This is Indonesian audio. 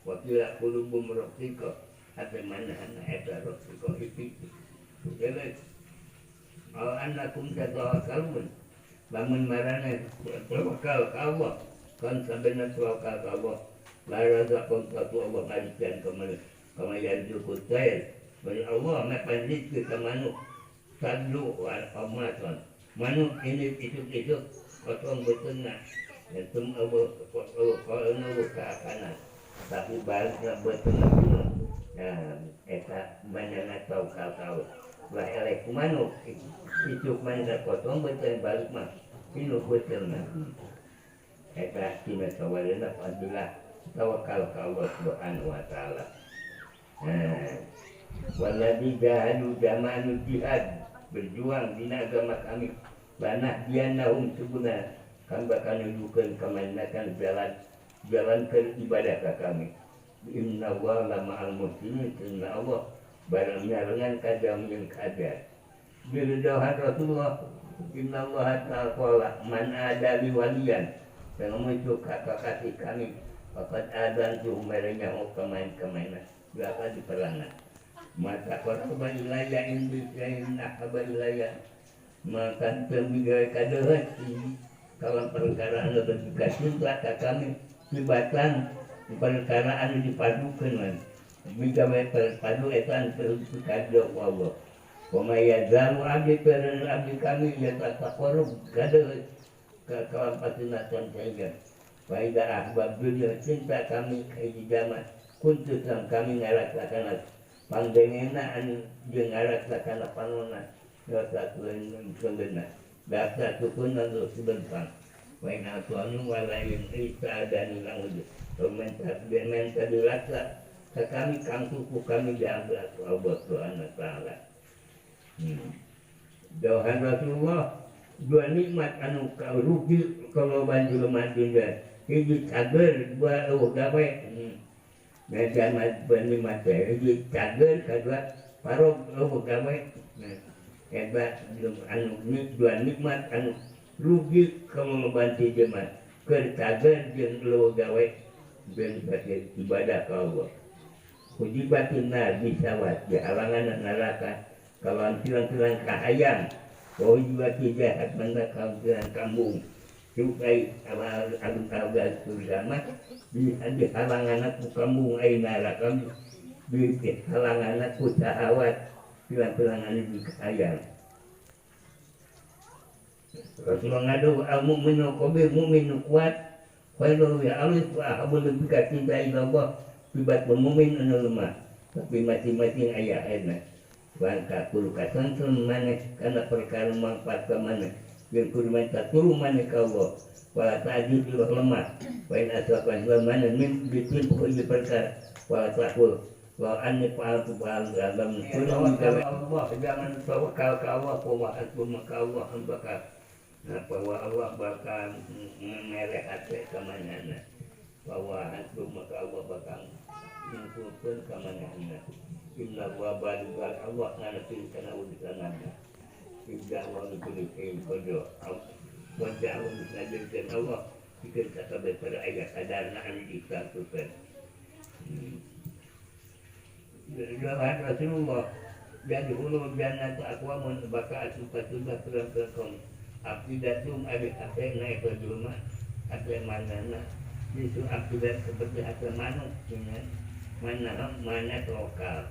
wakila kulubum roksiko ate manahana eta roksiko itu jelek anakum tatawakkalun lamun marana tawakal ka Allah kan sabena tawakal ka Allah la razaqum tatu Allah kalian kamayan jukut tayar bari Allah mapanjit ke manuk sadlu wa amatan manuk ini itu potong betulna dan tum Allah kalau ke kanan tapi baliknya betulna nah eta manana tawakal lah elek manuk itu mana potong betul balik mah ini betulna eta tina sawalena alhamdulillah tawakal ka Allah subhanahu wa ta'ala waladhi jahadu jamanu jihad berjuang dina agama kami lanah diannahum subuna kami bakal nunjukkan kemandakan jalan ke ibadah ke kami inna Allah lama'al muslimin inna Allah barang nyarangan kadam yang kadar biridauhan Rasulullah inna Allah ta'ala man adali waliyan dan muncul kata-kata kami fakat adan tuh merenya kemain-kemainan berapa di perangan maka korban wilayah industri wilayah maka terbigai kadehan kalau perkaraan lebih cinta kami libatan perkaraan dipadukan jika berpadu etan terkadang Allah pemaya zalu abdi peran abdi kami yang tak korup kadehan kawan patinatan saya Faidah ahbab dunia cinta kami kaji zaman kuntus yang kami ngarak-lakana pangdengenaan jeung ngarak-lakana panona dosa tuan kengena daftar tukunan lu sebentar waina tuanu walain isa dan ilang wujud menta dilaksa kami kangkuku kami diambil Allah Subhanahu wa ta'ala dohan Rasulullah dua nikmat anu kau rugi kalau banjur mati dan hiji cager dua gawe meja bani mati hiji cager kedua parok gawe hebat anu dua nikmat anu rugi kalau banti jemaat keur cager jeung gawe ben ibadah ka Allah hujibatin nar bisawat di halangan neraka kalau tilang-tilang kahayang kau juga jahat mana kau kampung cukai alun-alun surga di halangan aku kampung aina kami di halangan aku sahawat pilang-pilangan di kahayang Rasulullah ngadu al-mu'minu qabir mu'minu kuat khairu ya alif wa habul bika cinta Allah tibat mu'min anu lemah tapi masing-masing aya enak bangka kul kasansun maneh kana perkara manfaat ka maneh yang kudu minta turu maneh ka Allah wala ta'jud lemah wa in asaqan wa maneh min bitin pokok di perkara wala taqul wa anni fa'altu dalam kudu Allah jangan tawakal ka Allah wa hasbuna ka Allah bakal bahwa Allah bakal mereh hati ka manehna bahwa hasbuna ka Allah bakal ngumpulkeun ka manehna inna wa baligal Allah nanti kana udisanana tidak wa nukulikeun kodo wa ja'u najirkan Allah pikir kata betul ayat kadarna anu dikatukeun Doa Rasulullah jadi hulu jannah aqwamun baka asufatulah terang aqidatum abi ate naik ke rumah ate manana itu akidat seperti ate manuk mana tawakal